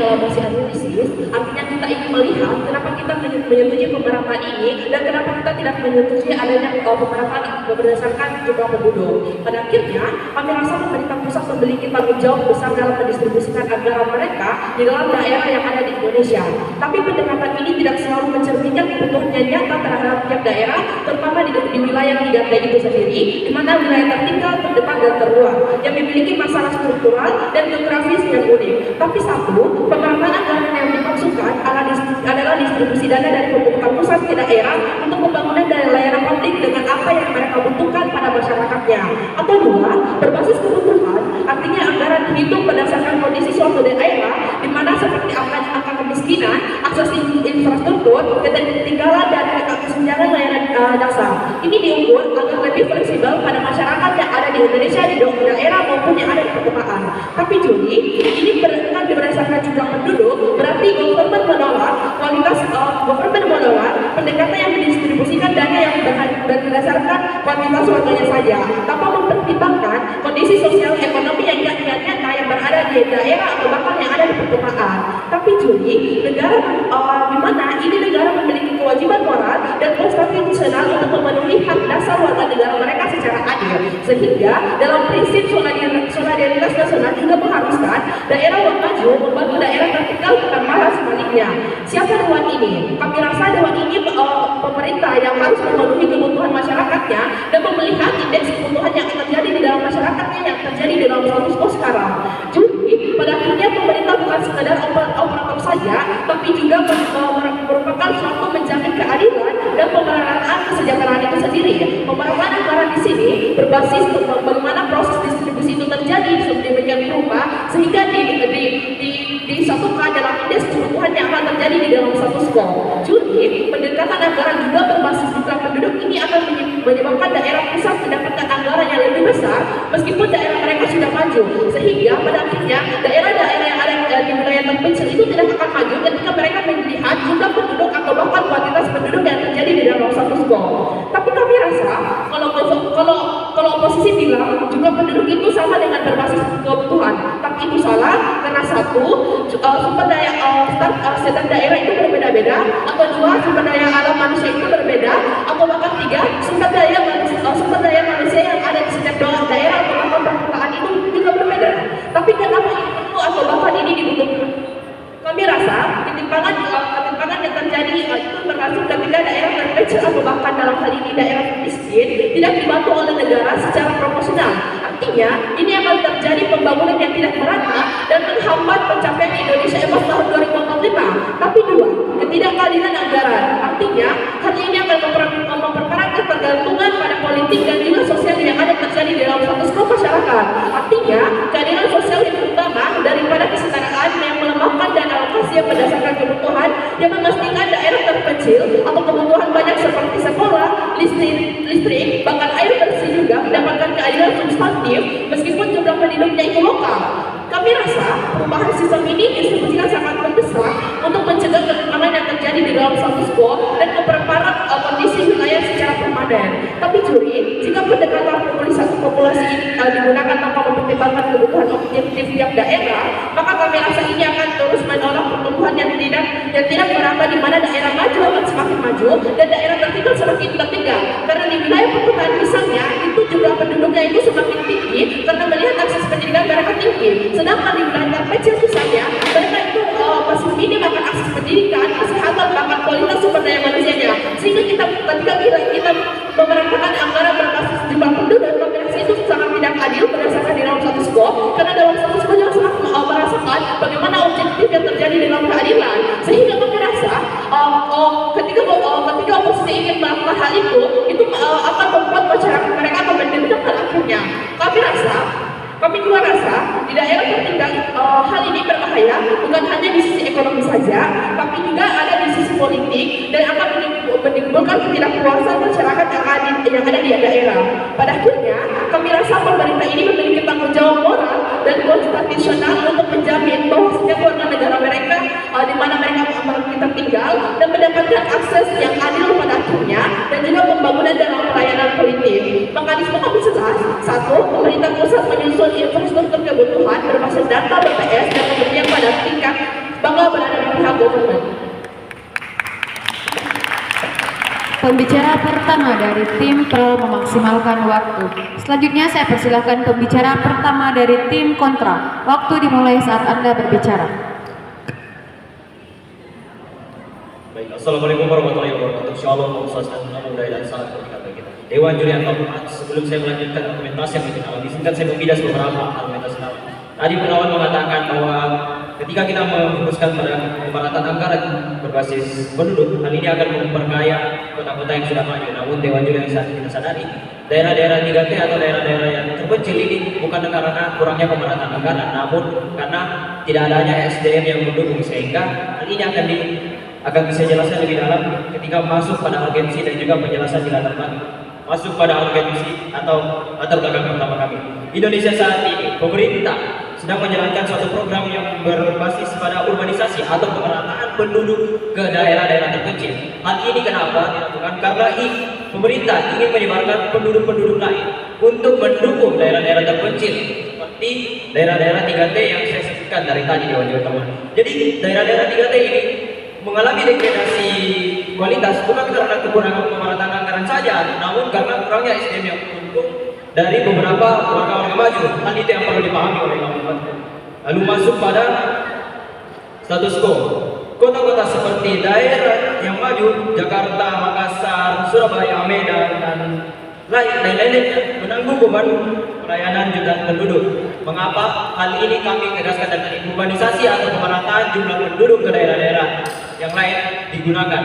elaborasi analisis, artinya kita ingin melihat kenapa kita menyetujui pemerataan ini dan kenapa kita tidak menyetujui adanya pemerataan berdasarkan jumlah penduduk. Pada akhirnya, kami rasa pemerintah pusat memiliki tanggung jawab besar dalam mendistribusikan anggaran mereka di dalam daerah yang ada di Indonesia. Tapi pendekatan ini tidak selalu mencerminkan kebutuhan yang nyata terhadap tiap daerah, terutama di wilayah 3T itu sendiri, di mana wilayah tertinggal, terdepan, dan terluar, yang memiliki masalah struktural dan geografis yang unik. Tapi satu, pemerataan anggaran yang dimaksudkan adalah distribusi dana dari pemerintah pusat ke daerah untuk pembangunan dan layanan publik dengan apa yang mereka butuhkan pada masyarakatnya. Atau dua, berbasis kebutuhan, artinya anggaran dihitung berdasarkan kondisi suatu daerah, di mana seperti angka kemiskinan, akses infrastruktur, ketertinggalan, dan kesenjangan layanan dasar. Ini diukur agar lebih fleksibel pada masyarakat yang ada di Indonesia di daerah maupun yang ada di perkotaan. Tapi Juni, ini berdasarkan jumlah penduduk, berarti government menolak pendekatan yang mendistribusikan dana yang berdasarkan kuantitas warganya saja, tanpa mempertimbangkan kondisi sosial ekonomi yang nyata yang berada di daerah atau bahkan yang ada di perkotaan. Tapi Juni, negara di mana ini negara memiliki kewajiban moral dan konstitusional untuk memenuhi hak dasar warga negara mereka secara adil, sehingga dalam prinsip solidaritas nasional juga mengharuskan daerah yang maju membantu daerah tertinggal, bukan malah sebaliknya. Siapa dewan ini? Kami rasa dewan ini pemerintah yang harus memenuhi kebutuhan masyarakatnya dan melihat indeks kebutuhan yang terjadi di dalam masyarakatnya yang terjadi di dalam status quo sekarang. Jadi pada akhirnya pemerintah bukan sekadar operator saja, tapi juga merupakan suatu menjamin keadilan dan pemerataan kesejahteraan itu sendiri. Pemerataan anggaran di sini berbasis bagaimana proses distribusi itu terjadi sedemikian rupa sehingga disatukan dalam indeks kebutuhan yang akan terjadi di dalam status quo. Jadi pendekatan anggaran juga berbasis jumlah penduduk ini akan menyebabkan daerah pusat mendapatkan anggaran yang lebih besar meskipun daerah mereka sudah maju, sehingga pada akhirnya daerah-daerah yang ada di wilayah terpencil itu tidak akan maju ketika mereka melihat jumlah penduduk atau bahkan kuantitas penduduk yang terjadi di dalam status quo. Tapi kami rasa kalau oposisi bilang jumlah penduduk itu sama dengan berbasis kebutuhan, tapi itu salah karena satu, sumber daya setiap daerah itu berbeda-beda, atau dua, sumber daya alam manusia itu berbeda, atau bahkan tiga, sumber daya manusia yang ada di setiap daerah atau bahkan perkotaan itu juga berbeda. Tapi kenapa itu atau bahkan ini dibutuhkan? Kami rasa ketimpangan yang terjadi itu berlangsung ketika daerah terpencil atau bahkan dalam hal ini daerah miskin tidak dibantu oleh negara secara proporsional. Artinya ini akan terjadi pembangunan yang tidak merata dan menghambat pencapaian Indonesia Emas tahun 2045. Tapi dua, ketidakadilan anggaran. Artinya hal ini akan memperparah ketergantungan pada politik dan juga sosial yang ada terjadi di dalam status quo masyarakat. Artinya keadilan sosial yang utama daripada kesetaraan yang melemahkan dan alokasi yang berdasarkan kebutuhan yang memastikan daerah terpencil atau kebutuhan banyak seperti sekolah, listrik, bahkan air bersih juga mendapatkan keadilan substantif meskipun jumlah penduduknya itu lokal. Kami rasa perubahan sistem ini distribusikan sangat mendesak untuk mencegah ketimpangan yang terjadi di dalam status quo dan memperparah kondisi wilayah secara permanen. Tapi Juri, jika pendekatan populasi ini digunakan tanpa mempertimbangkan kebutuhan objektif tiap daerah, maka kami rasa ini akan terus mendorong pertumbuhan yang tidak merata, di mana daerah maju akan semakin maju dan daerah tertinggal semakin tertinggal. Karena di wilayah perkotaan misalnya itu jumlah penduduknya itu semakin tinggi karena melihat akses pendidikan mereka tinggi. Sedangkan di wilayah terpencil misalnya mereka itu masih minim akan akses pendidikan, kesehatan, bahkan kualitas sumber daya manusianya. Sehingga ketika kita memeratakan anggaran berbasis jumlah penduduk, kami rasa itu sangat tidak adil berdasarkan di dalam status quo, karena dalam status quo yang sangat merasakan bagaimana objektif yang terjadi dalam keadilan. Sehingga kami rasa ketika oposisi ingin melakukan hal itu akan membuat masyarakat mereka akan mendendam pada akhirnya. Kami juga rasa di daerah tertinggal hal ini berbahaya bukan hanya di sisi ekonomi saja, tapi juga ada di sisi politik dan akan menimbulkan ketidakpuasan masyarakat yang ada di daerah. Pada akhirnya, kami rasa pemerintah ini memiliki tanggung jawab moral dan konstitusional untuk menjamin bahwa setiap warga negara mereka di mana mereka kita tinggal dan mendapatkan akses yang adil pada akhirnya dan juga pembangunan dalam pelayanan politik. Mekanisme kami jelas, satu, pemerintah pusat menyusun infrastruktur kebutuhan berbasis data BPS dan kemudian pada tingkat bangga berada di pihak government. Pembicara pertama dari tim pro memaksimalkan waktu. Selanjutnya saya persilahkan pembicara pertama dari tim kontra. Waktu dimulai saat Anda berbicara. Baik, Assalamualaikum warahmatullahi wabarakatuh. Shalom, Om Swastiastu, Namo Buddhaya, dan salam kebajikan bagi kita. Dewan Juri yang terhormat, sebelum saya melanjutkan argumentasi yang kita alami, singkat saya membidas beberapa argumentasi awal. Tadi penawan mengatakan bahwa ketika kita memfokuskan pada pemerataan anggaran berbasis penduduk, hal ini akan memperkaya kota-kota yang sudah maju. Namun Dewan Juri yang saat kita sadari, daerah-daerah 3T atau daerah-daerah yang terpencil ini bukan karena kurangnya pemerataan anggaran, namun karena tidak adanya SDM yang mendukung, sehingga hal ini akan bisa jelaskan lebih dalam ketika masuk pada urgensi dan juga penjelasan di latar belakang. Masuk pada urgensi atau latar belakang pertama kami. Indonesia saat ini, pemerintah sedang menjalankan suatu program yang berbasis pada urbanisasi atau pemerataan penduduk ke daerah-daerah terpencil. Hal ini kenapa dilakukan? Karena pemerintah ingin menyebarkan penduduk-penduduk lain untuk mendukung daerah-daerah terpencil seperti daerah-daerah 3T yang saya sebutkan dari tadi di Jawa Tengah. Jadi daerah-daerah 3T ini mengalami degradasi kualitas bukan karena kekurangan pemerataan anggaran saja, namun karena kurangnya SDM yang mendukung dari beberapa warga-warga maju. Hal itu yang perlu dipahami oleh kawan-kawan. Lalu masuk pada status quo. Kota-kota seperti daerah yang maju, Jakarta, Makassar, Surabaya, Medan, dan lain-lain menanggung beban pelayanan jutaan penduduk. Mengapa hal ini kami tegaskan dari urbanisasi atau pemerataan jumlah penduduk ke daerah-daerah yang lain digunakan.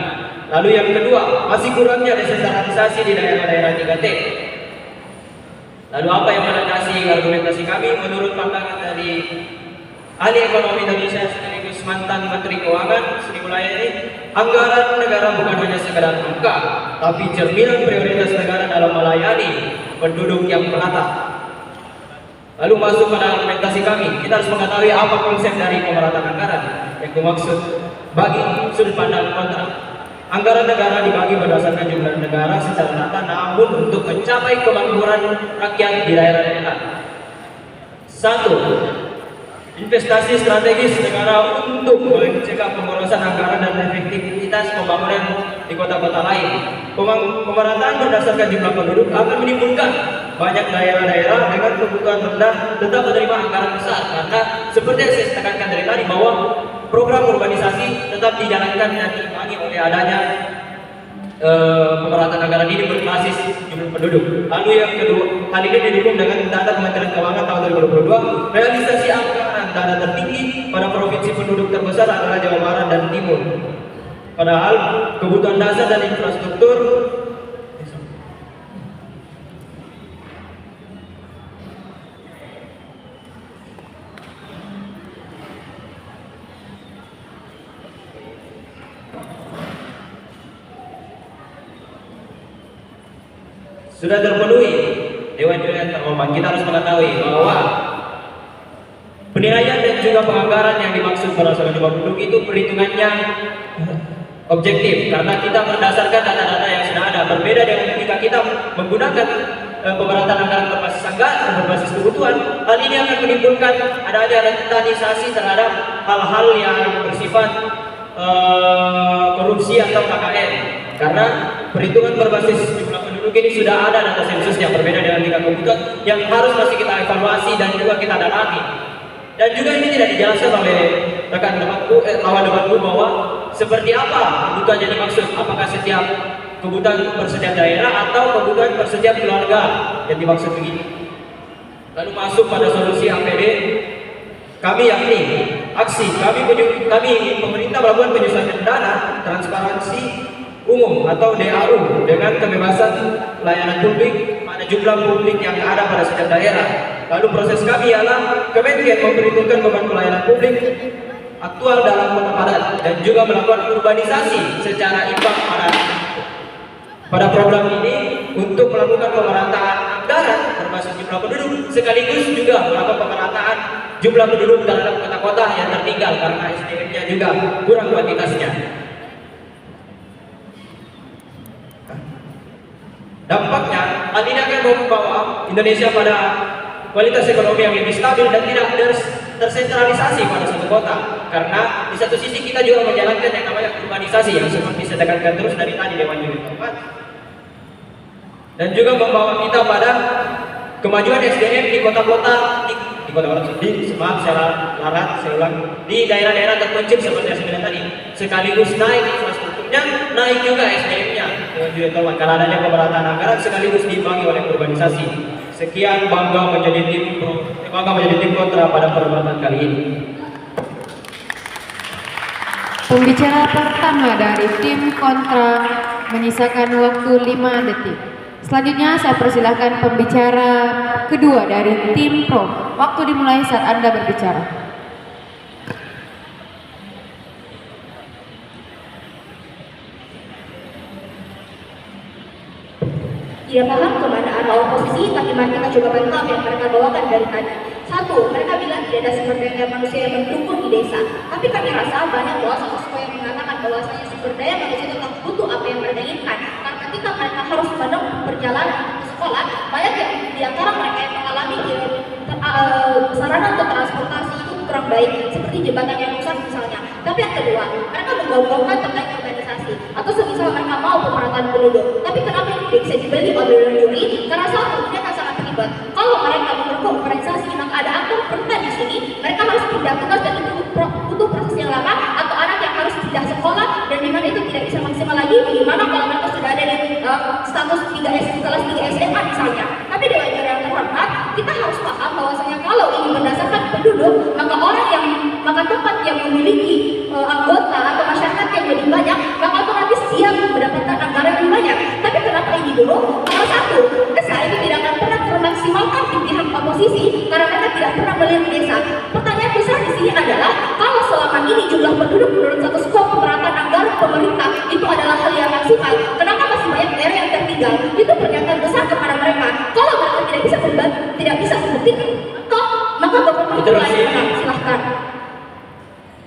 Lalu yang kedua, masih kurangnya desentralisasi di daerah-daerah 3T. Lalu apa yang melandasi argumentasi kami? Menurut pandangan dari ahli ekonomi Indonesia sekaligus mantan Menteri Keuangan Sri Mulyani, anggaran negara bukan hanya sekedar angka, tapi cerminan prioritas negara dalam melayani penduduk yang merata. Lalu masuk pada argumentasi kami, kita harus mengetahui apa konsep dari pemerataan anggaran yang dimaksud bagi sudut pandang kontra. Anggaran negara dibagi berdasarkan jumlah negara secara rata, namun untuk mencapai kemakmuran rakyat di daerah-daerah. 1. Investasi strategis negara untuk mencegah pemborosan anggaran dan efektivitas pembangunan di kota-kota lain. Pemerataan berdasarkan jumlah penduduk akan menimbulkan banyak daerah-daerah dengan kebutuhan rendah tetap menerima anggaran besar, karena seperti yang saya tekankan dari tadi bahwa program urbanisasi tetap dijalankan dan diimbangi oleh adanya pemerataan anggaran ini berbasis jumlah penduduk. Lalu yang kedua, hal ini didukung dengan data Kementerian Keuangan tahun 2022. Realisasi anggaran dana tertinggi pada provinsi penduduk terbesar adalah Jawa Barat dan Timur. Padahal kebutuhan dasar dan infrastruktur sudah terpenuhi. Dewan Juri yang terhormat, kita harus mengetahui bahwa penilaian dan juga penganggaran yang dimaksud berdasarkan jumlah penduduk itu perhitungannya objektif, karena kita berdasarkan data-data yang sudah ada. Berbeda dengan ketika kita menggunakan pemerataan anggaran berbasis anggaran, berbasis kebutuhan, hal ini akan menimbulkan adanya rentanisasi terhadap hal-hal yang bersifat korupsi atau KKN, karena perhitungan berbasis jumlah penduduk ini sudah ada data sensus yang berbeda dengan tingkat kebutuhan yang harus masih kita evaluasi dan juga kita dalami. Dan juga ini tidak dijelaskan oleh rekan debatku, lawan debatku, bahwa seperti apa kebutuhan yang dimaksud, apakah setiap kebutuhan per setiap daerah atau kebutuhan per setiap keluarga yang dimaksud begini. Lalu masuk pada solusi APD, kami yakni aksi kami pemerintah melakukan penyusunan dana transparansi umum atau DAU dengan kebebasan layanan publik pada jumlah publik yang ada pada setiap daerah. Lalu proses kami ialah Kemenkes memperhitungkan beban pelayanan publik aktual dalam kota padat dan juga melakukan urbanisasi secara imbang pada program ini untuk melakukan pemerataan anggaran berbasis jumlah penduduk, sekaligus juga melakukan pemerataan jumlah penduduk terhadap kota-kota yang tertinggal karena SDM-nya juga kurang kuantitasnya. Dampaknya, hal ini akan membawa Indonesia pada kualitas ekonomi yang lebih stabil dan tidak tersentralisasi pada satu kota. karena di satu sisi kita juga menjalankan yang namanya urbanisasi yang seperti saya tekankan terus dari tadi Dewan Juri tempat, dan juga membawa kita pada kemajuan SDM di kota-kota di daerah-daerah terpencil seperti yang saya bilang tadi, sekaligus naik infrastrukturnya, naik juga SDM-nya dengan juga teman karena adanya pemerataan anggaran sekaligus diimbangi oleh urbanisasi. Sekian, bangga menjadi tim kontra pada perdebatan kali ini. Pembicara pertama dari tim kontra menyisakan waktu 5 detik. Selanjutnya saya persilahkan pembicara kedua dari tim pro. Waktu dimulai saat Anda berbicara. Tidak paham kemana arah oposisi, tapi mari kita coba bantu apa yang mereka bawakan dari tadi. Satu, mereka bilang tidak ada sumber daya manusia yang mendukung di desa. Tapi kami rasa banyak loh sosok yang mengatakan bahwasanya sumber daya manusia tetap butuh apa yang mereka inginkan. Karena ketika mereka harus menempuh perjalanan ke sekolah, banyak yang di antara mereka yang mengalami sarana untuk transportasi itu kurang baik, seperti jembatan yang rusak misalnya. Tapi yang kedua, mereka menggaungkan terkait organisasi atau semisal mereka mau pemerataan penduduk. Tapi kenapa ini tidak bisa dibeli oleh juri? Karena satu, dia akan sangat terlibat. Kalau mereka mendukung organisasi, maka ada aktor pernah di sini, mereka harus pindah tugas dan itu butuh proses yang lama, atau anak yang harus pindah sekolah dan dimana itu tidak bisa maksimal lagi. Bagaimana kalau mereka sudah ada di status 3S kelas 3 SMA misalnya? Tapi Dewan Juri yang terhormat, kita harus paham bahwasanya kalau ini berdasarkan penduduk, maka tempat yang memiliki anggota atau masyarakat yang lebih banyak, maka otomatis dia mendapatkan anggaran lebih banyak. Tapi kenapa ini dulu? Karena satu, desa itu tidak akan pernah termaksimalkan di pihak oposisi karena mereka tidak pernah melihat desa. Pertanyaan besar di sini adalah, kalau selama ini jumlah penduduk menurut satu skop pemerataan anggaran pemerintah itu adalah hal yang maksimal, kenapa masih banyak daerah yang tertinggal? Itu pernyataan besar kepada mereka. Kalau mereka tidak bisa membuktikan, maka Bapak silahkan.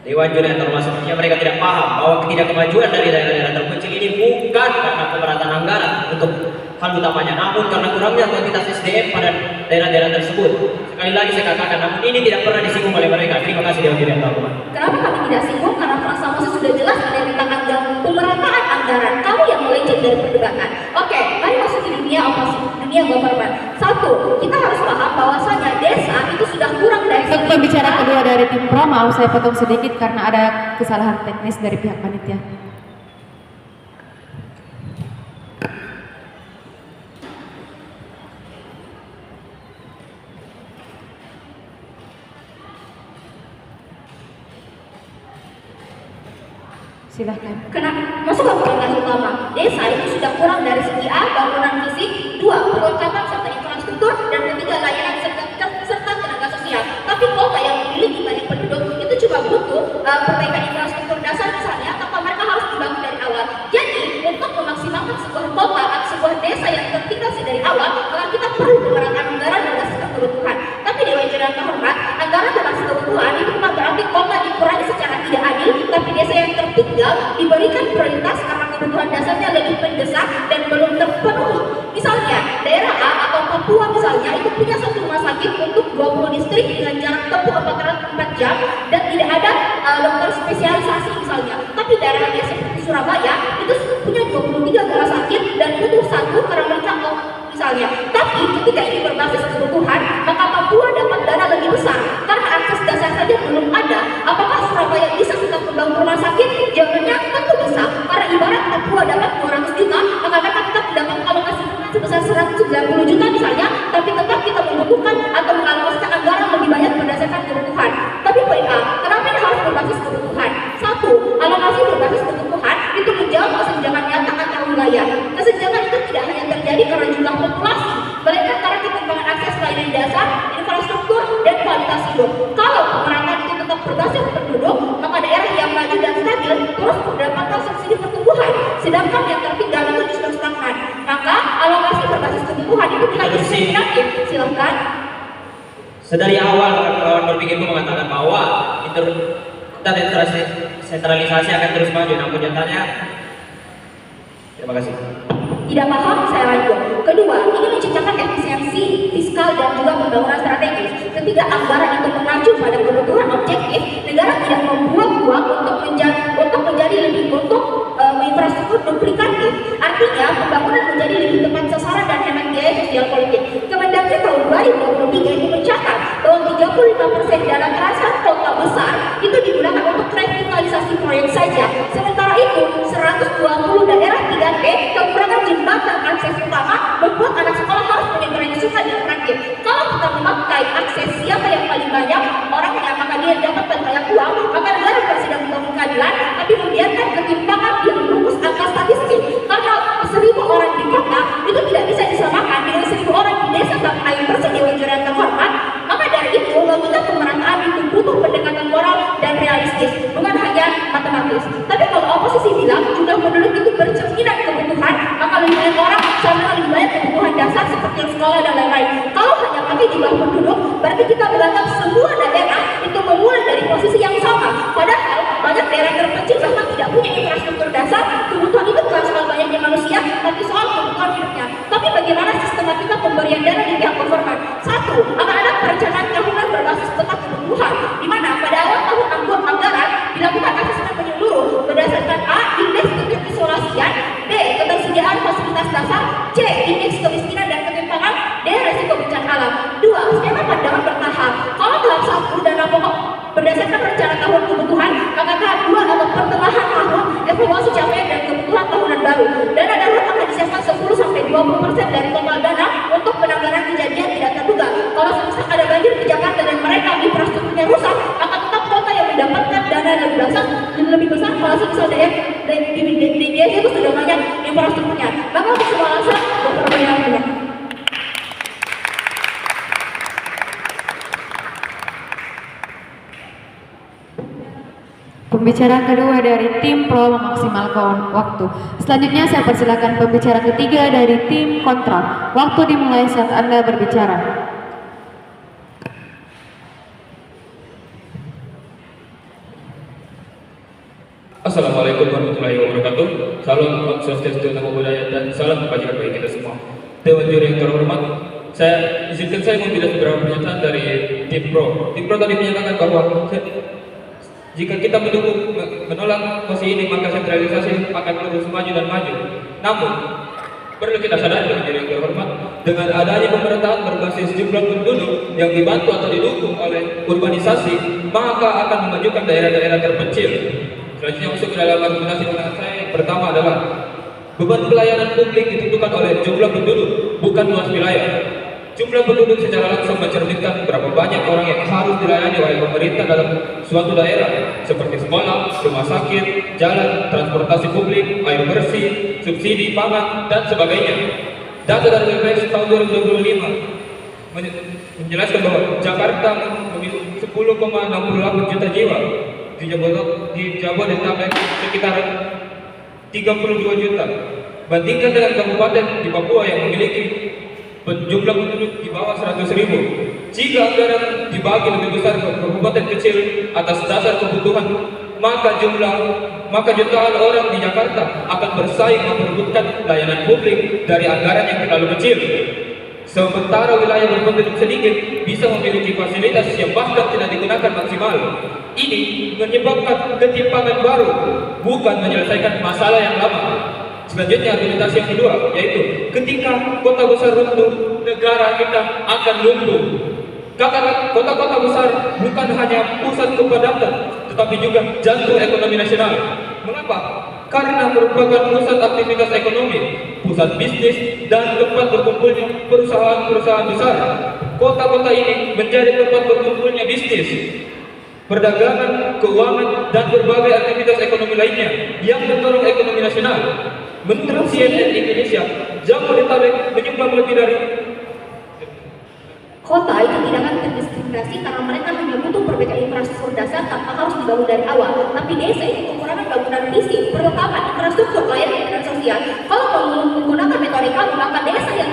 Dewan Juri yang termasuk mereka tidak paham bahwa ketidakkemajuan dari daerah-daerah terpencil ini bukan karena pemerataan anggaran untuk hal utamanya, namun karena kurangnya kuantitas SDM pada daerah-daerah tersebut. Sekali lagi saya katakan, namun ini tidak pernah disinggung oleh mereka. Terima kasih Dewan Juri yang terhormat. Kenapa kami tidak singgung? Karena frasa Moses sudah jelas ada tentang pemerataan anggaran. Kamu yang melenceng dari perdebatan. Oke, mari masuk ke dunia oposisi, dunia government. Satu, kita harus paham bahwasanya desa itu sudah kurang dari. Untuk pembicara kedua dari tim pro, maaf saya potong sedikit karena ada kesalahan teknis dari pihak panitia. Silahkan. Masuk ke prioritas utama. Desa itu sudah kurang dari segi A, bangunan fisik, 2, perlengkapan serta infrastruktur, dan ketiga, layanan serta tenaga sosial. Tapi kota yang memiliki banyak penduduk itu cuma butuh perbaikan infrastruktur dasar misalnya, tanpa mereka harus dibangun dari awal. Jadi untuk memaksimalkan sebuah kota atau sebuah desa yang tertinggal dari awal, maka kita perlu pemerataan anggaran berdasarkan kebutuhan. Tapi Dewan Juri yang terhormat, anggaran berdasarkan kebutuhan itu bukan berarti kota dikurangi secara tidak adil, tapi desa yang tertinggal diberikan prioritas karena kebutuhan dasarnya lebih mendesak dan belum terpenuhi. Misalnya daerah A atau Papua misalnya itu punya satu rumah sakit untuk 20 distrik dengan jarak tempuh 4 jam dan tidak ada dokter spesialisasi misalnya. Tapi daerahnya seperti Surabaya itu punya 23 rumah sakit dan butuh satu karena mereka misalnya. Tapi ketika ini berbasis kebutuhan, maka Papua dapat dana lebih besar karena akses dasar saja belum ada. Apakah Surabaya bisa tetap membangun rumah sakit? Jawabannya tentu bisa. Karena ibarat Papua dapat 200 juta, maka mereka tetap dapat alokasi sebesar 190 juta misalnya, tapi tetap kita membutuhkan atau mengalokasikan anggaran lebih banyak berdasarkan kebutuhan. Tapi poin A, kenapa ini harus berbasis kebutuhan? Satu, alokasi berbasis kebutuhan itu menjawab kesenjangan nyata antar wilayah. Kesenjangan itu tidak hanya terjadi karena jumlah populasi, melainkan karena ketimpangan akses layanan dasar, infrastruktur, dan kualitas hidup. Kalau pemerataan itu tetap berbasis penduduk, maka daerah yang maju dan stabil terus mendapatkan subsidi pertumbuhan, sedangkan yang tertinggal itu justru stagnan. Maka alokasi berbasis kebutuhan itu tidak diskriminatif. Silahkan. Sedari awal kawan-kawan berpikirku mengatakan bahwa sentralisasi akan terus maju, namun nyatanya terima kasih. Tidak paham, saya lanjut. Kedua, ini menciptakan efisiensi fiskal dan juga pembangunan strategis. Ketiga, anggaran itu mengacu pada kebutuhan objektif. Negara tidak membuang-buang untuk menjadi lebih infrastruktur duplikatif. Artinya pembangunan menjadi lebih tepat sasaran dan hemat biaya sosial politik. Kemendagri tahun 2023 itu mencatat bahwa 35% dana transfer kota besar itu digunakan untuk revitalisasi proyek saja. Sementara itu 120 daerah 3T kekurangan jembatan akses utama membuat anak sekolah harus menyeberangi sungai dan terakhir. Kalau kita memakai akses siapa yang paling banyak orangnya, maka dia dapat banyak uang, maka negara bukan sedang membangun keadilan, tapi membiarkan ketimpangan yang merumus angka statistik. Karena 1000 orang di kota itu tidak bisa disamakan dengan 1000 orang di desa tak air bersih Dewan Juri yang terhormat. Maka dari itu logika pemerataan itu butuh pendekatan moral dan realistis, bukan hanya matematis. Tapi kalau oposisi bilang jumlah penduduk itu bercerminan kebutuhan, maka lebih banyak orang sama lebih banyak kebutuhan dasar seperti sekolah dan lain-lain. Kalau hanya pakai jumlah penduduk, berarti kita menganggap semua daerah itu memulai dari posisi yang sama. Padahal banyak daerah terpencil bahkan tidak punya infrastruktur dasar. Kebutuhan itu bukan soal banyaknya manusia, tapi soal kebutuhan hidupnya. Tapi bagaimana sistematika pemberian dana di pihak government? Satu, akan ada perencanaan tahunan berbasis peta kebutuhan, di mana pada awal tahun anggaran dilakukan asesmen menyeluruh berdasarkan A. Indeks ketersolasian, B. Ketersediaan fasilitas dasar, C. Indeks kemiskinan dan ketimpangan, D. Resiko bencana alam. 2. Skema pandangan bertahap. Kalau tahap 1 dana pokok berdasarkan rencana tahun kebutuhan, maka tahap 2 atau pertengahan tahun evaluasi capaian dan kebutuhan tahunan baru. Dana darurat akan disiapkan 10-20% dari total dana untuk penanganan kejadian tidak terduga. Kalau semisal ada banjir di Jakarta dan mereka infrastrukturnya rusak, maka tetap kota yang mendapatkan dana lebih besar. Kalau semisal dia itu sudah banyak infrastrukturnya, maka untuk semua alasan berperbedaan. Pembicara kedua dari tim pro memaksimalkan waktu. Selanjutnya saya persilakan pembicara ketiga dari tim kontra. Waktu dimulai saat Anda berbicara. Assalamualaikum warahmatullahi wabarakatuh. Salam Swastiastu, Namo Buddhaya, dan salam kebajikan bagi kita semua. Dewan Juri yang terhormat, saya membilas beberapa pernyataan dari tim pro. Tim pro tadi menyatakan bahwa jika kita menolak posisi ini, maka sentralisasi akan terus maju dan maju. Namun, perlu kita sadari Dewan Juri yang terhormat, dengan adanya pemerataan berbasis jumlah penduduk yang dibantu atau didukung oleh urbanisasi, maka akan memajukan daerah-daerah terpencil. Selanjutnya masuk ke dalam argumentasi pandangan saya. Yang pertama adalah beban pelayanan publik ditentukan oleh jumlah penduduk, bukan luas wilayah. Jumlah penduduk secara langsung mencerminkan berapa banyak orang yang harus dilayani oleh pemerintah dalam suatu daerah, seperti sekolah, rumah sakit, jalan, transportasi publik, air bersih, subsidi pangan, dan sebagainya. Data dari BPS tahun 2025 menjelaskan bahwa Jakarta memiliki 10,68 juta jiwa. Di Jabodetabek sekitar 32 juta. Bandingkan dengan kabupaten di Papua yang memiliki jumlah penduduk di bawah 100.000. Jika anggaran dibagi lebih besar ke kabupaten kecil atas dasar kebutuhan, maka jutaan orang di Jakarta akan bersaing memperebutkan layanan publik dari anggaran yang terlalu kecil. Sementara wilayah berpenduduk sedikit bisa memiliki fasilitas yang bahkan tidak digunakan maksimal. Ini menyebabkan ketimpangan baru, bukan menyelesaikan masalah yang lama. Selanjutnya argumentasi yang kedua, yaitu ketika kota besar runtuh, negara kita akan lumpuh. Karena kota-kota besar bukan hanya pusat kepadatan, tetapi juga jantung ekonomi nasional. Mengapa? Karena merupakan pusat aktivitas ekonomi, pusat bisnis, dan tempat berkumpulnya perusahaan-perusahaan besar. Kota-kota ini menjadi tempat berkumpulnya bisnis, perdagangan, keuangan, dan berbagai aktivitas ekonomi lainnya yang mendorong ekonomi nasional. Menurut CNN Indonesia, Jabodetabek menyumbang lebih dari kota itu tidak akan terdiskriminasi karena mereka hanya butuh perbaikan infrastruktur dasar tanpa harus dibangun dari awal. Tapi desa itu kekurangan bangunan fisik, perlengkapan infrastruktur, layanan dan sosial. Kalau menggunakan metode kami, maka desa yang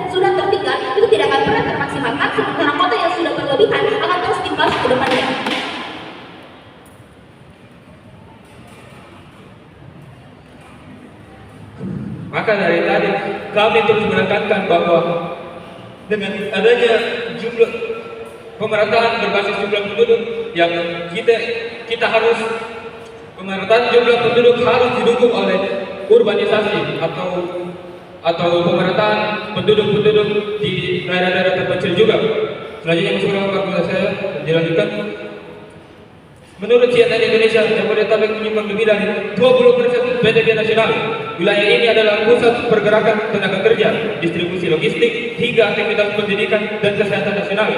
sudah tertinggal itu tidak akan pernah termaksimalkan, sementara kota yang sudah berlebihan akan terus dibalas ke depannya. Maka dari tadi kami terus menekankan bahwa dengan adanya jumlah pemerataan berbasis jumlah penduduk yang kita kita harus pemerataan jumlah penduduk harus didukung oleh urbanisasi atau pemerataan penduduk di daerah-daerah terpencil juga. Selanjutnya masuk ke kalkulasi saya dilanjutkan. Menurut CNN Indonesia, Jabodetabek menyumbang lebih dari 20% PDB nasional. Wilayah ini adalah pusat pergerakan tenaga kerja, distribusi logistik, hingga aktivitas pendidikan dan kesehatan nasional.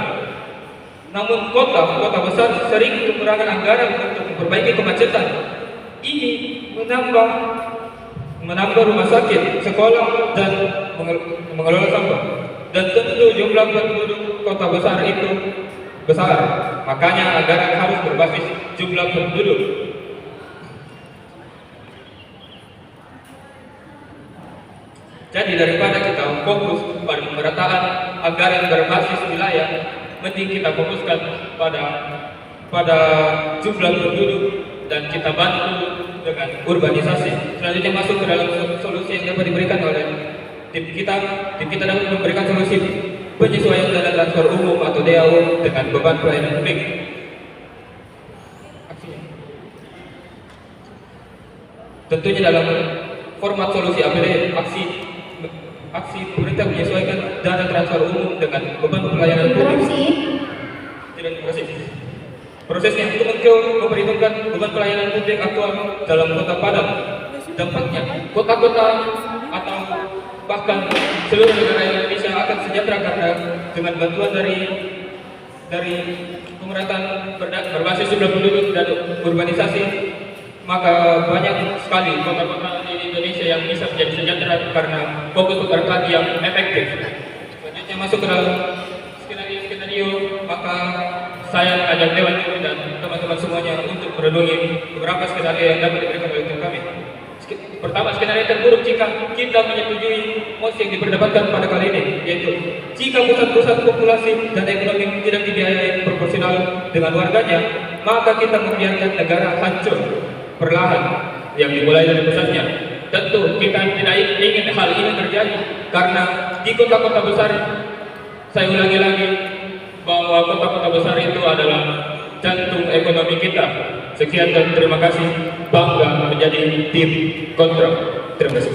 Namun kota besar sering kekurangan anggaran untuk memperbaiki kemacetan. Ini menambah rumah sakit, sekolah, dan mengelola sampah. Dan tentu jumlah penduduk kota besar itu besar, makanya anggaran harus berbasis jumlah penduduk. Jadi daripada kita fokus pada pemerataan anggaran berbasis wilayah, mending kita fokuskan pada jumlah penduduk dan kita bantu dengan urbanisasi. Selanjutnya masuk ke dalam solusi yang dapat diberikan oleh tim kita. Tim kita dapat memberikan solusi penyesuaian dana transfer umum atau DAU dengan beban pelayanan publik. Tentunya dalam format solusi APD, aksi pemerintah menyesuaikan dana transfer umum dengan beban pelayanan publik. Tidak, terima kasih. Prosesnya untuk memperhitungkan beban pelayanan publik aktual dalam kota Padang. Dampaknya, kota-kota atau bahkan seluruh negara Indonesia akan sejahtera karena dengan bantuan dari pemerataan berbasis jumlah penduduk dan urbanisasi, maka banyak sekali kota-kota di Indonesia yang bisa menjadi sejahtera karena fokus pemerataan yang efektif. Selanjutnya masuk ke dalam skenario, maka saya mengajak Dewan Juri dan teman-teman semuanya untuk merenungi beberapa skenario yang dapat diberikan oleh tim kami. Pertama, skenario terburuk jika kita menyetujui mosi yang diperdebatkan pada kali ini, yaitu jika pusat-pusat populasi dan ekonomi tidak dibiayai proporsional dengan warganya, maka kita membiarkan negara hancur perlahan yang dimulai dari pusatnya. Tentu kita tidak ingin hal ini terjadi karena di kota-kota besar, saya ulangi lagi bahwa kota-kota besar itu adalah jantung ekonomi kita. Sekian dan terima kasih. Bangga menjadi tim kontra. Terima kasih.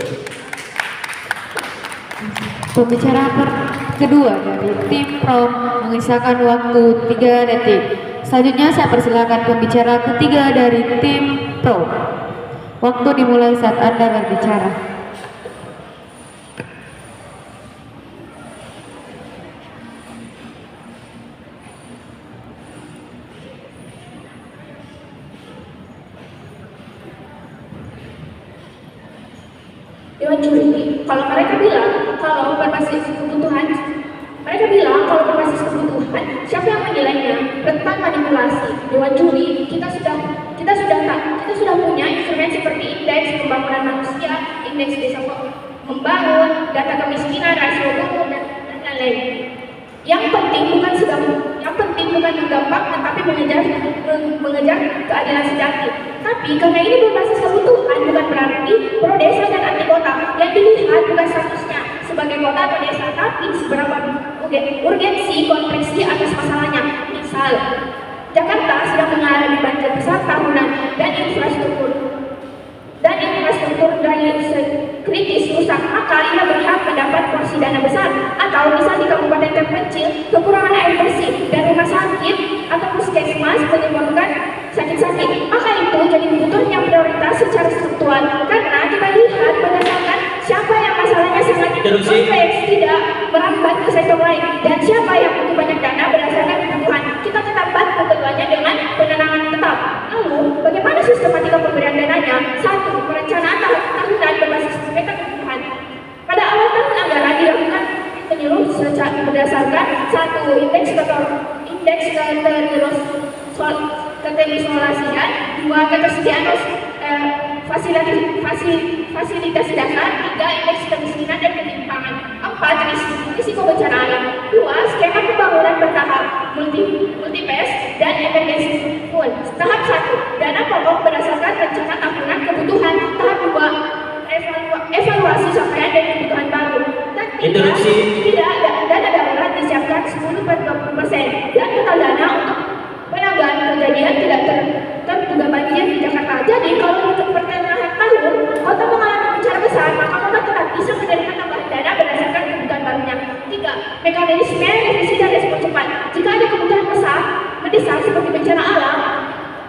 Pembicara kedua dari tim Pro mengisahkan waktu 3 detik. Selanjutnya saya persilakan pembicara ketiga dari tim Pro. Waktu dimulai saat Anda berbicara. Dewan Juri, kalau mereka bilang kalau berbasis kebutuhan, siapa yang menilainya? Rentan manipulasi. Dewan Juri, kita sudah punya instrumen seperti indeks pembangunan manusia, indeks desa membangun, data kemiskinan, rasio guru, dan lain-lain. Yang penting bukan menggampang, tetapi mengejar keadilan sejati. Tapi karena ini berbasis kebutuhan, bukan berarti pro desa dan anti kota. Yang dilihat bukan statusnya sebagai kota atau desa, tapi seberapa urgensi konflik atas masalahnya. Misal, Jakarta sedang mengalami banjir besar tahunan dan infrastruktur daya kritis rusak, maka ia berhak mendapat porsi dana besar. Atau misal di kabupaten terpencil kekurangan air bersih dan rumah sakit atau puskesmas menyebabkan sakit-sakit, maka itu jadi butuhnya prioritas secara struktural karena kita lihat berdasarkan siapa yang masalahnya sangat kompleks, tidak merambat ke sektor lain, dan siapa yang butuh banyak dana berdasarkan kebutuhan. Kita tetap bantu keduanya dengan penenangan tetap. Lalu bagaimana sistematika pemberian dananya? 1. Perencanaan tahunan berbasis peta kebutuhan. Pada awal tahun anggaran dilakukan penyeluruh berdasarkan 1. Indeks keterisolasian, 2. Ketersediaan fasilitas dasar, 3. Indeks kemiskinan dan ketimpangan, 4. Risiko bencana alam, 2. Skema pembangunan bertahap, multi-phase dan emergency fund. Tahap 1. Dana pokok berdasarkan rencana tahunan kebutuhan. Tahap 2. Evaluasi capaian dan kebutuhan baru. Dan tidak dana darurat disiapkan 10/20% dan total dana untuk penanggulangan kejadian tidak tentu realisme, revisi, dan respon cepat. Jika ada kebutuhan mendesak seperti bencana alam,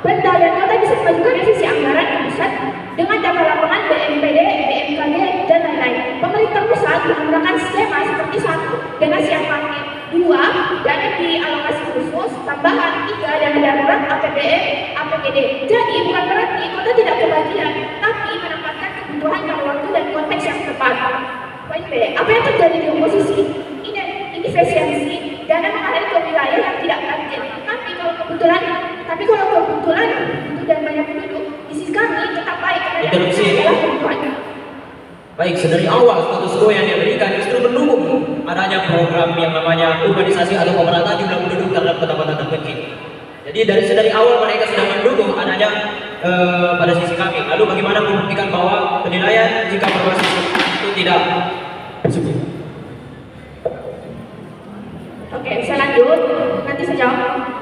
Pemda dan kota bisa mengajukan revisi anggaran ke pusat dengan data lapangan BNPB, BMKG, dan lain-lain. Pemerintah pusat menggunakan skema seperti 1. Dana siap pakai, 2. Dana dialokasi khusus, tambahan, 3. Dana darurat APBN, APBD. Jadi bukan berarti kota tidak kebagian, tapi menempatkan kebutuhan pada waktu dan konteks yang tepat. Poin B. Apa yang terjadi di oposisi? Inefisiensi dana mengalir ke wilayah yang tidak urgent. Tapi kalau kebetulan itu dan banyak penduduk, di sisi kami tetap baik karena Interupsi. adalah kebutuhan. Baik, sedari awal status quo yang diberikan justru mendukung adanya program yang namanya urbanisasi atau pemerataan jumlah penduduk terhadap kota-kota terpencil. Jadi sedari awal mereka sudah mendukung adanya pada sisi kami. Lalu bagaimana membuktikan bahwa penilaian jika berbasis itu tidak tersebut? Oke, saya lanjut. Nanti saya jawab.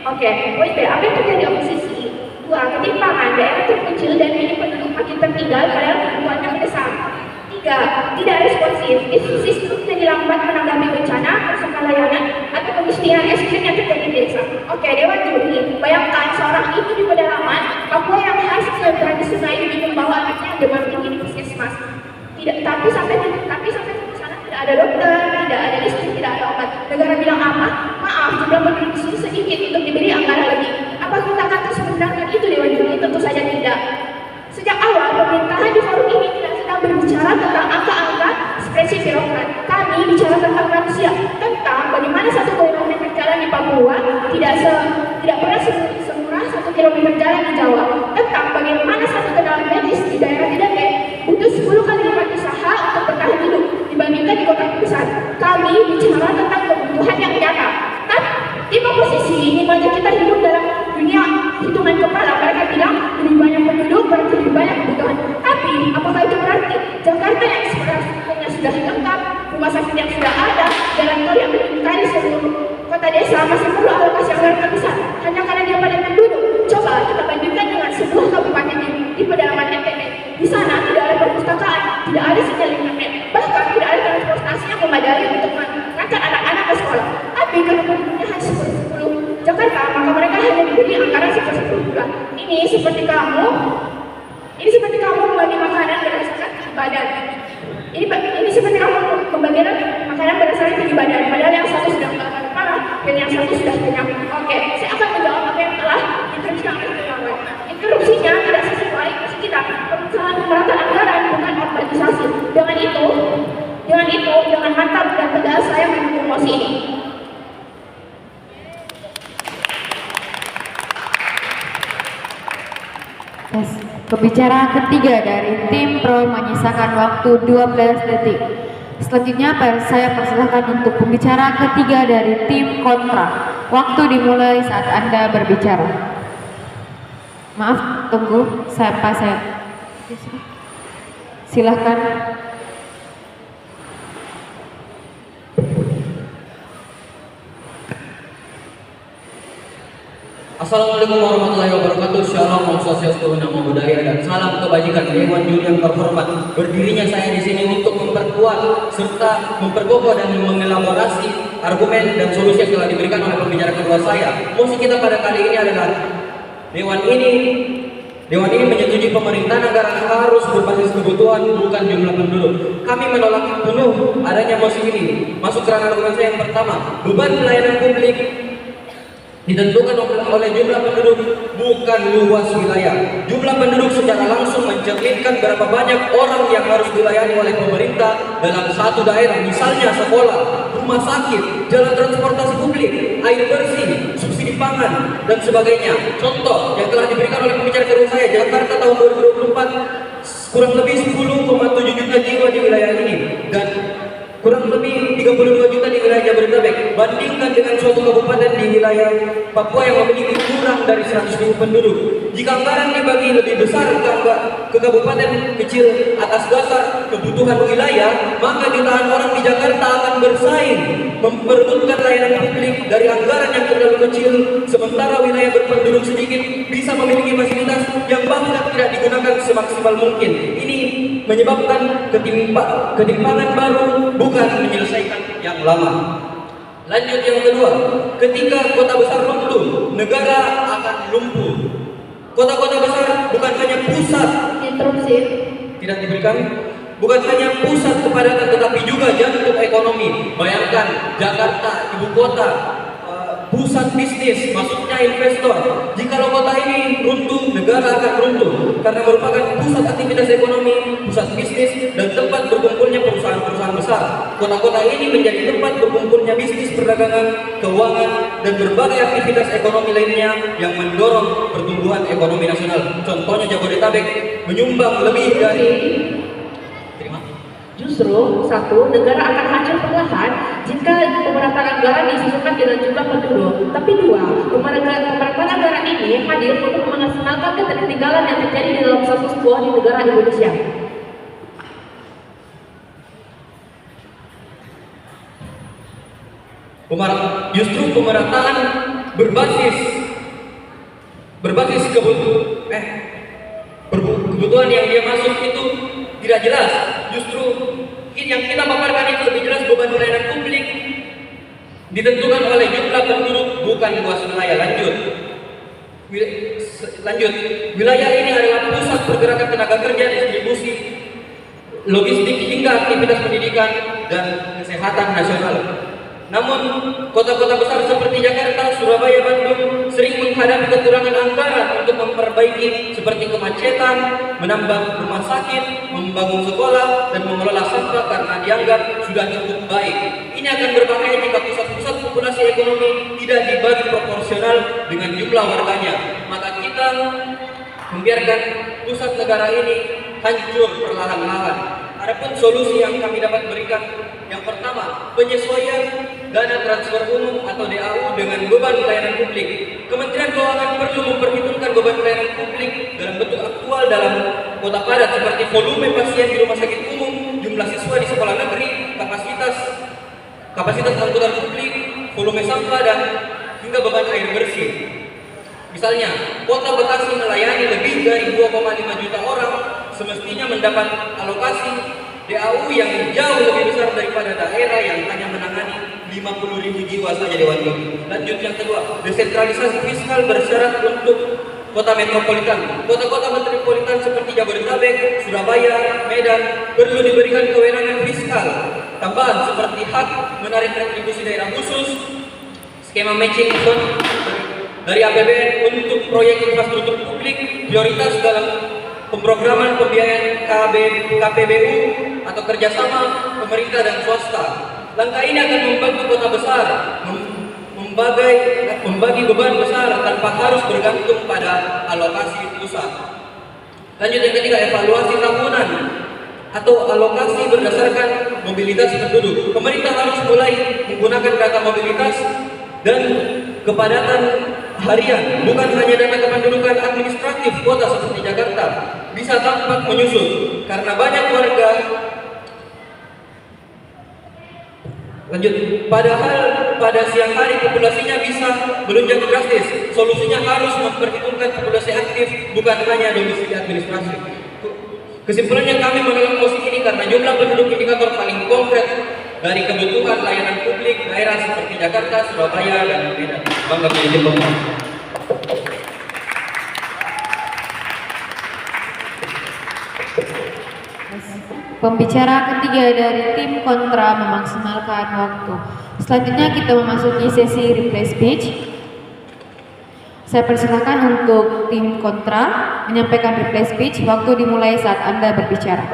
Oke, poin B. Apa yang terjadi oposisi? 2. Ketimpangan daerah terpencil dan minim penduduk makin tertinggal padahal kebutuhannya mendesak. 3. Tidak responsif. Sistem jadi lambat menanggapi bencana, kerusakan layanan, atau kemiskinan ekstrim yang terjadi di desa. Oke, Dewan Juri, bayangkan seorang ibu di pedalaman Papua yang harus menyeberangi sungai demi membawa anaknya yang demam tinggi di puskesmas. Tapi sampai ke sana tidak ada dokter, tidak ada listrik, tidak ada obat. Negara bilang apa? Maaf, jumlah penduduk di sini sedikit untuk diberi anggaran lebih. Apa kita akan terus membenarkan itu Dewan Juri? Tentu saja tidak. Sejak awal, pemerintahan di forum ini tidak sedang berbicara tentang angka-angka spreadsheet birokrat. Kami bicara tentang manusia, tentang bagaimana 1 kilometer jalan di Papua tidak pernah semurah 1 kilometer jalan di Jawa. Tentang bagaimana 1 tenaga medis di daerah Tidake butuh 10 kali lipat usaha untuk bertahan hidup dibandingkan di kota besar. Kami bicara tentang kebutuhan yang nyata. Tim oposisi ini banyak kita hidup dalam dunia hitungan kepala. Mereka bilang lebih banyak penduduk berarti lebih banyak kebutuhan. Tapi apakah itu berarti Jakarta yang infrastrukturnya sudah lengkap, rumah sakit yang sudah ada, jalan tol yang melingkari seluruh kota desa masih perlu alokasi anggaran terbesar hanya karena dia padat penduduk? Coba kita bandingkan dengan sebuah kabupaten di pedalaman NTB. Di sana tidak ada perpustakaan, tidak ada sinyal internet, bahkan tidak ada transportasi yang memadai untuk mengangkat anak-anak ke sekolah. Tapi karena penduduknya hanya 10 Jakarta, maka mereka hanya diberi anggaran 10 bulan. Ini seperti kamu membagi makanan berdasarkan badan. Ini seperti kamu pembagian makanan berdasarkan tinggi badan, padahal yang satu sudah mengatakan parah dan yang satu sudah kenyang. Oke, saya akan menjawab apa yang telah diteruskan oleh kawan. Interupsinya tidak sesuai misi kita. Pemecahan pemerataan anggaran bukan organisasi. Dengan mantap dan tegas saya mendukung mosi ini. Pembicara ketiga dari tim pro menyisakan waktu 12 detik. Selanjutnya saya persilahkan untuk pembicara ketiga dari tim kontra. Waktu dimulai saat Anda berbicara. Maaf, tunggu sampai saya. Silahkan. Assalamualaikum warahmatullahi wabarakatuh. Shalom, Om Swastiastu, Namo Buddhaya, dan salam kebajikan. Dewan Juri yang terhormat, berdirinya saya di sini untuk memperkuat serta memperkokoh dan mengelaborasi argumen dan solusi yang telah diberikan oleh pembicara kedua saya. Mosi kita pada kali ini adalah Dewan ini menyetujui pemerintahan anggaran harus berbasis kebutuhan bukan jumlah penduduk. Kami menolak penuh adanya mosi ini. Masuk ke ranah argumen saya yang pertama, beban pelayanan publik ditentukan oleh jumlah penduduk bukan luas wilayah. Jumlah penduduk secara langsung mencerminkan berapa banyak orang yang harus dilayani oleh pemerintah dalam satu daerah, misalnya sekolah, rumah sakit, jalan transportasi publik, air bersih, subsidi pangan, dan sebagainya. Contoh yang telah diberikan oleh pembicara kedua saya, Jakarta tahun 2024 kurang lebih 10,7 juta jiwa di wilayah ini dan kurang lebih 32 juta di wilayah Jabodetabek. Bandingkan dengan suatu kabupaten di wilayah Papua yang memiliki kurang dari 100.000 penduduk. Jika anggaran dibagi lebih besar ke kabupaten kecil atas dasar kebutuhan wilayah, maka jutaan orang di Jakarta akan bersaing memperebutkan layanan publik dari anggaran yang terlalu kecil, sementara wilayah berpenduduk sedikit bisa memiliki fasilitas yang bahkan tidak digunakan semaksimal mungkin. Ini menyebabkan ketimpangan baru, bukan menyelesaikan yang lama. Lanjut yang kedua, ketika kota besar runtuh, negara akan lumpuh. Kota-kota besar bukan hanya pusat, Interupsi. tidak diberikan, bukan hanya pusat kepadatan tetapi juga jantung ekonomi. Bayangkan Jakarta, ibu kota, pusat bisnis, masuknya investor. Jikalau kota ini runtuh, negara akan runtuh karena merupakan pusat aktivitas ekonomi, pusat bisnis, dan tempat berkumpulnya perusahaan-perusahaan besar. Kota-kota ini menjadi tempat berkumpulnya bisnis perdagangan, keuangan, dan berbagai aktivitas ekonomi lainnya yang mendorong pertumbuhan ekonomi nasional. Contohnya Jabodetabek menyumbang lebih dari Justru, satu, negara akan hancur perlahan jika pemerataan anggaran disesuaikan dengan jumlah penduduk. Tapi dua, pemerataan anggaran ini hadir untuk memaksimalkan ketertinggalan yang terjadi di dalam status quo di negara Indonesia. Justru pemerataan berbasis kebutuhan yang dia masuk itu tidak jelas. Justru yang kita paparkan itu lebih jelas, beban pelayanan publik ditentukan oleh jumlah penduduk, bukan luas wilayah. Lanjut, wilayah ini adalah pusat pergerakan tenaga kerja, distribusi, logistik, hingga aktivitas pendidikan dan kesehatan nasional. Namun, kota-kota besar seperti Jakarta, Surabaya, Bandung sering menghadapi kekurangan anggaran untuk memperbaiki seperti kemacetan, menambah rumah sakit, membangun sekolah, dan mengelola sampah karena dianggap sudah cukup baik. Ini akan berbahaya jika pusat-pusat populasi ekonomi tidak dibagi proporsional dengan jumlah warganya. Maka kita membiarkan pusat negara ini hancur perlahan-lahan. Adapun solusi yang kami dapat berikan, yang pertama, penyesuaian dana transfer umum atau DAU dengan beban pelayanan publik. Kementerian Keuangan perlu memperhitungkan beban pelayanan publik dalam bentuk aktual dalam kota padat seperti volume pasien di rumah sakit umum, jumlah siswa di sekolah negeri, kapasitas angkutan publik, volume sampah, dan hingga beban air bersih. Misalnya, kota Bekasi melayani lebih dari 2,5 juta orang, semestinya mendapat alokasi DAU yang jauh lebih besar daripada daerah yang hanya menangani 50.000 jiwa saja Dewan Gini. Lanjut yang kedua, desentralisasi fiskal bersyarat untuk kota metropolitan. Kota-kota metropolitan seperti Jabodetabek, Surabaya, Medan perlu diberikan kewenangan fiskal tambahan seperti hak menarik retribusi daerah khusus, skema matching dari APBN untuk proyek infrastruktur publik, prioritas dalam pemrograman pembiayaan KPBU atau kerjasama pemerintah dan swasta. Langkah ini akan membantu kota besar membagi beban besar tanpa harus bergantung pada alokasi pusat. Lanjut yang ketiga, evaluasi tahunan atau alokasi berdasarkan mobilitas penduduk. Pemerintah harus mulai menggunakan data mobilitas dan kepadatan harian, bukan hanya data kependudukan administratif kota seperti Jakarta bisa tampak menyusut karena banyak warga. Lanjut, padahal pada siang hari populasinya bisa melonjak drastis. Solusinya harus memperhitungkan populasi aktif, bukan hanya domisili administrasi. Kesimpulannya, kami menolak mosi ini karena jumlah penduduk indikator paling konkret dari kebutuhan layanan publik daerah seperti Jakarta, Surabaya, dan Medan. Bangga menjadi pemenang. Pembicara ketiga dari tim kontra memaksimalkan waktu. Selanjutnya kita memasuki sesi replay speech. Saya persilakan untuk tim kontra menyampaikan replay speech. Waktu dimulai saat Anda berbicara.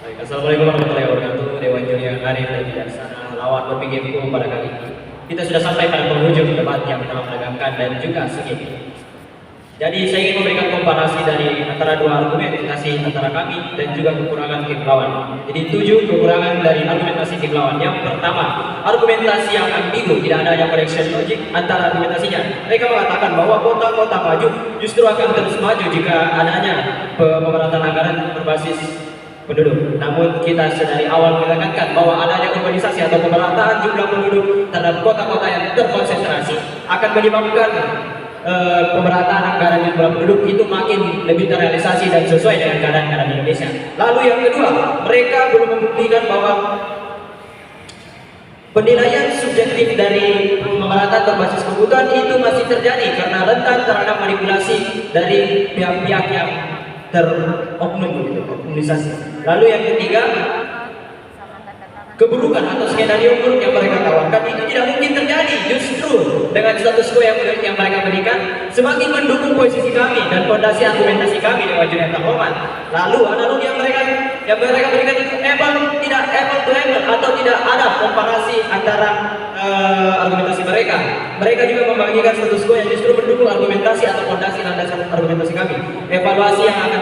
Baik, Assalamualaikum warahmatullahi wabarakatuh. Dewan Juri yang arif dan bijaksana, lawan berpikirku pada kali ini. Kita sudah sampai pada penghujung debat yang telah menegangkan dan juga sengit. Jadi saya ingin memberikan komparasi dari antara dua argumentasi antara kami dan juga kekurangan tim lawan. Jadi 7 kekurangan dari argumentasi tim lawan. Yang pertama, argumentasi yang ambigu, tidak adanya connection logic antara argumentasinya. Mereka mengatakan bahwa kota-kota maju justru akan terus maju jika adanya pemerataan anggaran berbasis penduduk. Namun kita dari awal menekankan bahwa adanya urbanisasi atau pemerataan jumlah penduduk terhadap kota-kota yang terkonsentrasi akan menyebabkan pemerataan anggaran jumlah penduduk itu makin lebih terrealisasi dan sesuai dengan keadaan Indonesia. Lalu yang kedua, mereka belum membuktikan bahwa penilaian subjektif dari pemerataan berbasis kebutuhan itu masih terjadi karena rentan terhadap manipulasi dari pihak-pihak yang teroknum gitu, oknumisasi. Lalu yang ketiga, keburukan atau skenario buruk yang mereka tawarkan itu tidak mungkin terjadi. Justru dengan status quo yang mereka berikan semakin mendukung posisi kami dan fondasi argumentasi kami Dewan Juri yang terhormat. Lalu analogi yang mereka berikan itu tidak apple to apple atau tidak ada komparasi antara argumentasi mereka. Mereka juga membagikan status quo yang justru mendukung argumentasi atau fondasi landasan argumentasi kami. Evaluasi yang akan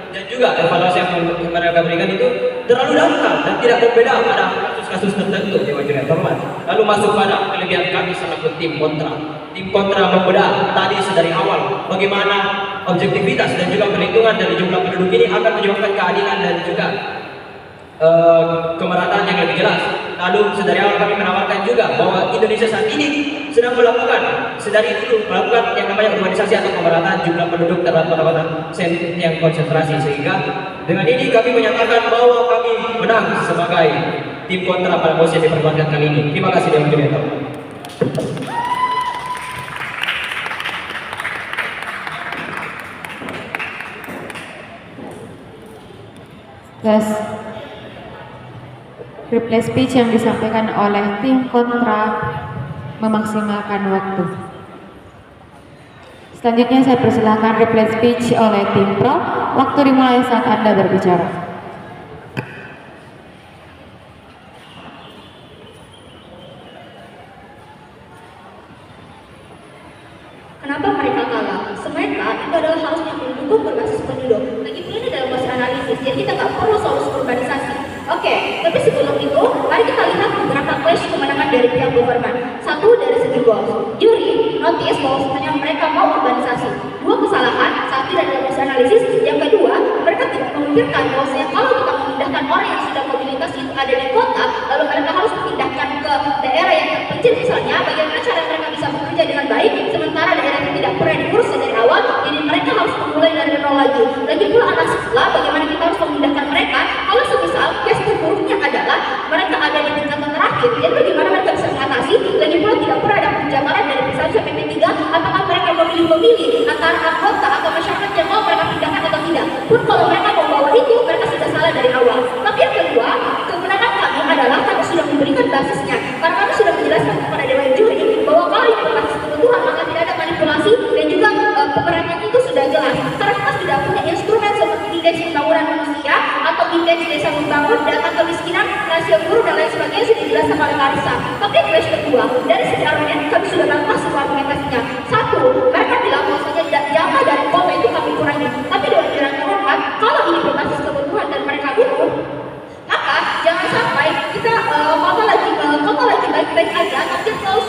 dan juga evaluasi yang mereka berikan itu terlalu dangkal dan tidak berbeda pada kasus-kasus tertentu Dewan Juri yang terhormat. Lalu masuk pada kelebihan kami selaku tim kontra. Tim kontra membedah tadi sedari awal bagaimana objektivitas dan juga perhitungan dari jumlah penduduk ini akan menyebabkan keadilan dan juga kemerataan yang lebih jelas. Lalu sedari awal kami menawarkan juga bahwa Indonesia saat ini sedang melakukan sedari dulu melakukan yang namanya urbanisasi atau pemerataan jumlah penduduk terhadap kota-kota yang konsentrasi, sehingga dengan ini kami menyatakan bahwa kami menang sebagai tim kontra pada posisi yang diperkuatkan kali ini. Terima kasih Dewan Juri yang terhormat. Yes. Reply speech yang disampaikan oleh tim kontra memaksimalkan waktu. Selanjutnya saya persilahkan reply speech oleh tim pro. Waktu dimulai saat Anda berbicara. Kenapa mereka kalah? Mereka itu adalah harusnya mendukung berbasis penduduk. Lagi pula ini dalam proses analisis, jadi kita nggak perlu solusi urbanisasi. Oke, tapi sebelum itu, mari kita lihat beberapa clash kemenangan dari pihak government. Satu, dari segi goals. Juri notice bahwa sebenarnya mereka mau urbanisasi. Dua, kesalahan. Satu, dari dalam proses analisis. Yang kedua, mereka tidak memikirkan bahwasanya kalau kita memindahkan orang yang sudah mobilitas itu ada di kota, lalu mereka harus memindahkan ke daerah yang terpencil misalnya, bagaimana cara mereka bisa bekerja dengan baik, sementara daerah itu tidak pernah diurus dari awal, jadi mereka harus memulai dari nol lagi. Lagi pula anak sekolah, bagaimana kita harus memindahkan mereka, kalau semisal case terburuknya adalah mereka ada di tingkatan terakhir, jadi bagaimana mereka bisa mengatasi. Lagi pula tidak pernah ada penjabaran dari P1 sampai P3, apakah mereka memilih antara anggota atau masyarakat yang mau mereka pindahkan atau tidak. Pun kalau mereka membawa itu, mereka sudah salah dari awal. Tapi yang kedua, kemenangan kami adalah kami sudah memberikan basisnya, karena kami sudah menjelaskan kepada Dewan Juri bahwa kalau ini berbasis kebutuhan maka tidak ada manipulasi dan juga pemerannya itu sudah jelas. Karena kita sudah punya instrumen seperti indeks pembangunan manusia atau indeks desa membangun, data kemiskinan, rasio guru dan lain sebagainya sudah dijelaskan oleh Marisa. Tapi yang kedua, dari segi argumen kami sudah bantah semua argumentasinya. Satu, mereka bilang bahwasanya jatah dari kota itu kami kurangi. Tapi Dewan Juri yang terhormat, kalau ini berbasis kebutuhan dan mereka butuh, maka jangan sampai kita kota lagi baik-baik aja, tapi terus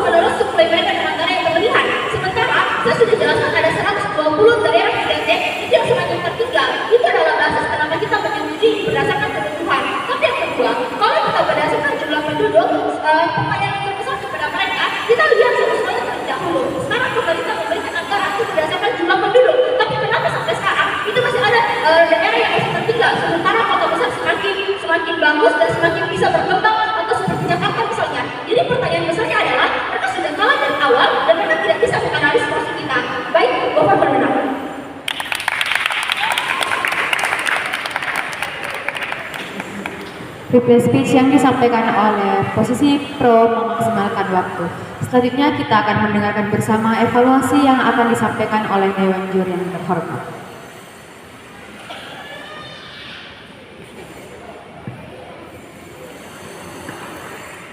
menerus suplai mereka dengan cara yang berlebihan. Sementara saya sudah jelaskan ada 120 daerah IDT itu yang semakin tertinggal. Itu adalah basis kenapa kita menyetujui berdasarkan kebutuhan. Tapi yang kedua, kalau kita berdasarkan jumlah penduduk, pertanyaan yang terbesar kepada mereka, kita lihat semuanya terlebih dahulu. Sekarang pemerintah memberikan anggaran itu berdasarkan jumlah penduduk. Tapi kenapa sampai sekarang itu masih ada daerah yang masih tertinggal, sementara kota besar semakin bagus dan semakin bisa berkembang, atau seperti Jakarta misalnya. Jadi pertanyaan besarnya adalah mereka sudah kalah dari awal dan mereka tidak bisa menganalisis posisi kita. Baik, Bapak berwenang. Reply speech yang disampaikan oleh posisi pro memaksimalkan waktu. Selanjutnya kita akan mendengarkan bersama evaluasi yang akan disampaikan oleh Dewan Juri yang terhormat.